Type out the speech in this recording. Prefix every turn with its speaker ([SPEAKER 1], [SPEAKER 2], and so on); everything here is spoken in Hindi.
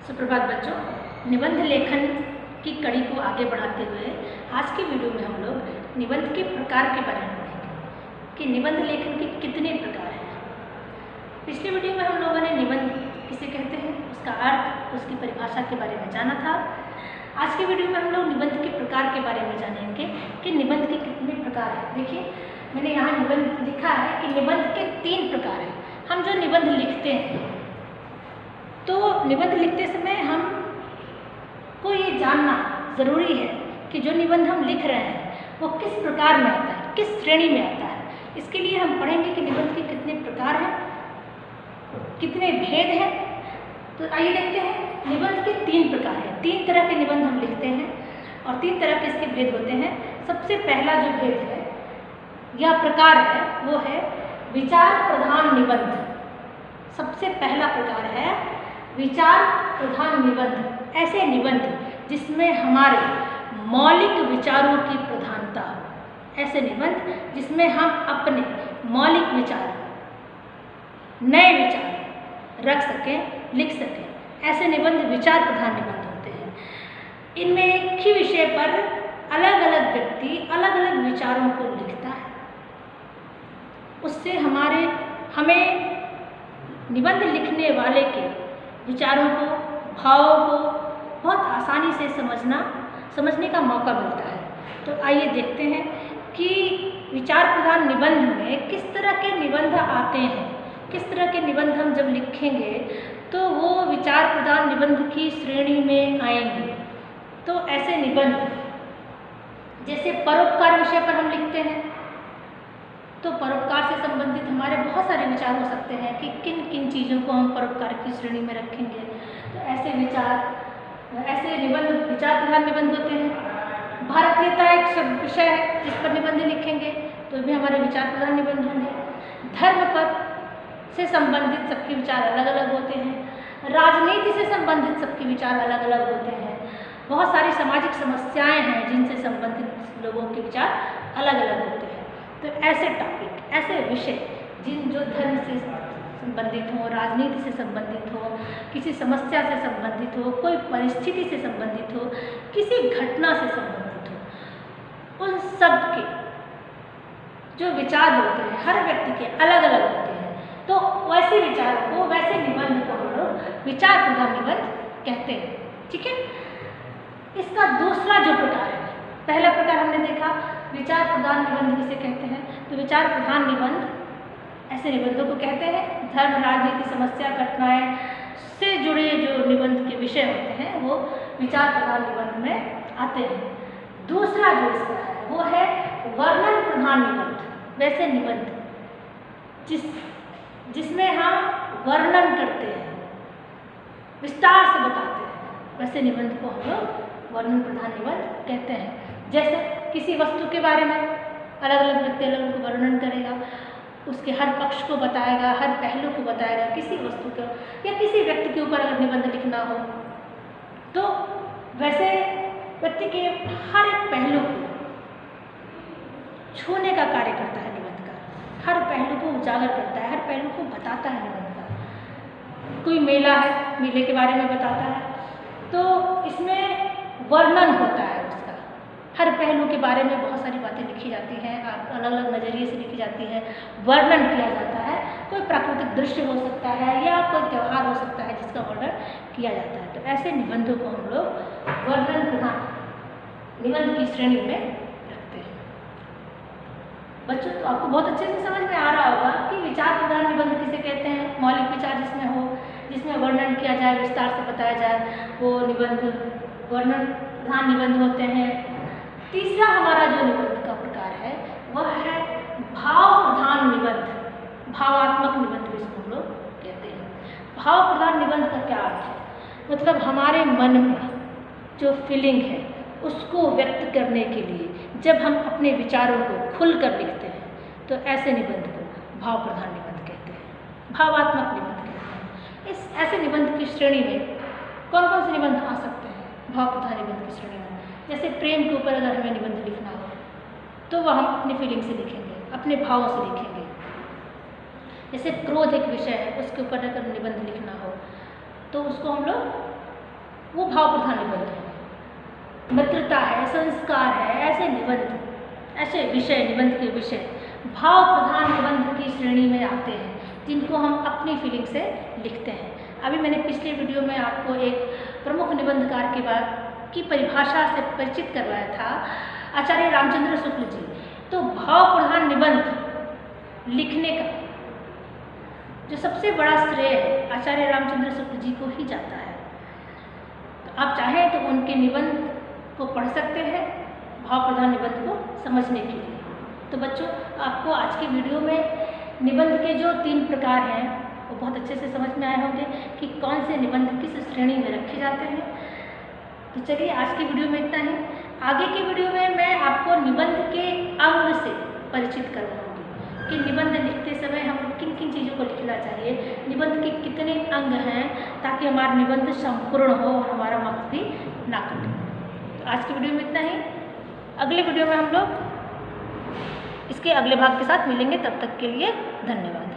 [SPEAKER 1] सुप्रभात बच्चों, निबंध लेखन की कड़ी को आगे बढ़ाते हुए आज की वीडियो में हम लोग निबंध के प्रकार के बारे में पढ़ेंगे कि निबंध लेखन के कितने प्रकार हैं। पिछली वीडियो में हम लोगों ने निबंध किसे कहते हैं, उसका अर्थ, उसकी परिभाषा के बारे में जाना था। आज की वीडियो में हम लोग निबंध के प्रकार के बारे में जानेंगे कि निबंध के कितने प्रकार हैं। देखिए, मैंने यहाँ निबंध लिखा है कि निबंध के 3 प्रकार हैं। हम जो निबंध लिखते हैं तो निबंध लिखते समय हमको ये जानना ज़रूरी है कि जो निबंध हम लिख रहे हैं वो किस प्रकार में आता है, किस श्रेणी में आता है। इसके लिए हम पढ़ेंगे कि निबंध के कितने प्रकार हैं, कितने भेद हैं। तो आइए देखते हैं। निबंध के 3 प्रकार हैं। 3 तरह के निबंध हम लिखते हैं और 3 तरह के इसके भेद होते हैं। सबसे पहला जो भेद है या प्रकार है वो है विचार प्रधान निबंध। सबसे पहला प्रकार है विचार प्रधान निबंध। ऐसे निबंध जिसमें हमारे मौलिक विचारों की प्रधानता हो, ऐसे निबंध जिसमें हम अपने मौलिक विचार, नए विचार रख सकें, लिख सकें, ऐसे निबंध विचार प्रधान निबंध होते हैं। इनमें एक ही विषय पर अलग अलग व्यक्ति अलग अलग विचारों को लिखता है। उससे हमें निबंध लिखने वाले के विचारों को, भावों को बहुत आसानी से समझने का मौका मिलता है। तो आइए देखते हैं कि विचार प्रधान निबंध में किस तरह के निबंध आते हैं, किस तरह के निबंध हम जब लिखेंगे तो वो विचार प्रधान निबंध की श्रेणी में आएंगे। तो ऐसे निबंध जैसे परोपकार विषय पर हम लिखते हैं तो परोपकार से संबंधित हमारे बहुत सारे विचार हो सकते हैं कि किन किन चीज़ों को हम परोपकार की श्रेणी में रखेंगे। तो ऐसे निबंध विचार प्रधान निबंध होते हैं। भारतीयता एक विषय है जिस पर निबंध लिखेंगे तो भी हमारे विचार प्रधान निबंध होंगे। धर्म पर से संबंधित सबके विचार अलग अलग होते हैं। राजनीति से संबंधित सबके विचार अलग अलग होते हैं। बहुत सारी सामाजिक समस्याएँ हैं जिनसे संबंधित लोगों के विचार अलग अलग होते हैं। तो ऐसे टॉपिक, ऐसे विषय जो धर्म से संबंधित हो, राजनीति से संबंधित हो, किसी समस्या से संबंधित हो, कोई परिस्थिति से संबंधित हो, किसी घटना से संबंधित हो, उन सब के जो विचार होते हैं हर व्यक्ति के अलग अलग होते हैं। तो वैसे विचारों को, वैसे निबंध को हम लोग विचार प्रधान निबंध कहते हैं। ठीक है। इसका दूसरा जो प्रकार है, पहला प्रकार हमने देखा विचार प्रधान निबंध किसे कहते हैं। तो विचार प्रधान निबंध ऐसे निबंधों को कहते हैं। धर्म, राजनीति, समस्या, घटनाएं से जुड़े जो निबंध के विषय होते हैं वो विचार प्रधान निबंध में आते हैं। दूसरा जो इसका है वो है वर्णन प्रधान निबंध। वैसे निबंध जिसमें हम वर्णन करते हैं, विस्तार से बताते हैं, वैसे निबंध को हम लोग वर्णन प्रधान निबंध कहते हैं। जैसे किसी वस्तु के बारे में अलग अलग व्यक्ति अलग अलग वर्णन करेगा, उसके हर पक्ष को बताएगा, हर पहलू को बताएगा। किसी वस्तु का या किसी व्यक्ति के ऊपर अगर निबंध लिखना हो तो वैसे व्यक्ति के हर एक पहलू को छूने का कार्य करता है निबंध का। हर पहलू को उजागर करता है, हर पहलू को बताता है निबंध का। कोई मेला है, मेले के बारे में बताता है तो इसमें वर्णन होता है। हर पहलू के बारे में बहुत सारी बातें लिखी जाती हैं, अलग अलग नज़रिए से लिखी जाती हैं, वर्णन किया जाता है। कोई प्राकृतिक दृश्य हो सकता है या कोई त्यौहार हो सकता है जिसका वर्णन किया जाता है। तो ऐसे निबंधों को हम लोग वर्णन प्रधान निबंध की श्रेणी में रखते हैं। बच्चों, तो आपको बहुत अच्छे से समझ में आ रहा होगा कि विचार प्रधान निबंध किसे कहते हैं। मौलिक विचार जिसमें हो, जिसमें वर्णन किया जाए, विस्तार से बताया जाए, वो निबंध वर्णन प्रधान निबंध होते हैं। तीसरा हमारा जो निबंध का प्रकार है वह है भाव प्रधान निबंध। भावात्मक निबंध भी इसको हम लोग कहते हैं। भाव प्रधान निबंध का क्या अर्थ है? मतलब हमारे मन में जो फीलिंग है उसको व्यक्त करने के लिए जब हम अपने विचारों को खुलकर लिखते हैं तो ऐसे निबंध को भाव प्रधान निबंध कहते हैं, भावात्मक निबंध कहते हैं। इस ऐसे निबंध की श्रेणी में कौन कौन से निबंध आ सकते हैं भाव प्रधान निबंध की श्रेणी में? जैसे प्रेम के ऊपर अगर हमें निबंध लिखना हो तो वह हम अपनी फीलिंग से लिखेंगे, अपने भावों से लिखेंगे। जैसे क्रोध एक विषय है, उसके ऊपर अगर निबंध लिखना हो तो उसको हम लोग वो भाव प्रधान निबंध है। मित्रता है, संस्कार है, ऐसे निबंध, ऐसे विषय, निबंध के विषय भाव प्रधान निबंध की श्रेणी में आते हैं, जिनको हम अपनी फीलिंग से लिखते हैं। अभी मैंने पिछले वीडियो में आपको एक प्रमुख निबंधकार के बाद की परिभाषा से परिचित करवाया था, आचार्य रामचंद्र शुक्ल जी। तो भाव प्रधान निबंध लिखने का जो सबसे बड़ा श्रेय है आचार्य रामचंद्र शुक्ल जी को ही जाता है। तो आप चाहें तो उनके निबंध को पढ़ सकते हैं भाव प्रधान निबंध को समझने के लिए। तो बच्चों, आपको आज की वीडियो में निबंध के जो 3 प्रकार हैं वो बहुत अच्छे से समझ में आए होंगे कि कौन से निबंध किस श्रेणी में रखे जाते हैं। तो चलिए, आज की वीडियो में इतना ही। आगे की वीडियो में मैं आपको निबंध के अंग से परिचित करवाऊंगी कि निबंध लिखते समय हम किन किन चीज़ों को लिखना चाहिए, निबंध के कितने अंग हैं, ताकि हमारा निबंध संपूर्ण हो और हमारा मकसद भी ना टूटे। तो आज की वीडियो में इतना ही। अगले वीडियो में हम लोग इसके अगले भाग के साथ मिलेंगे। तब तक के लिए धन्यवाद।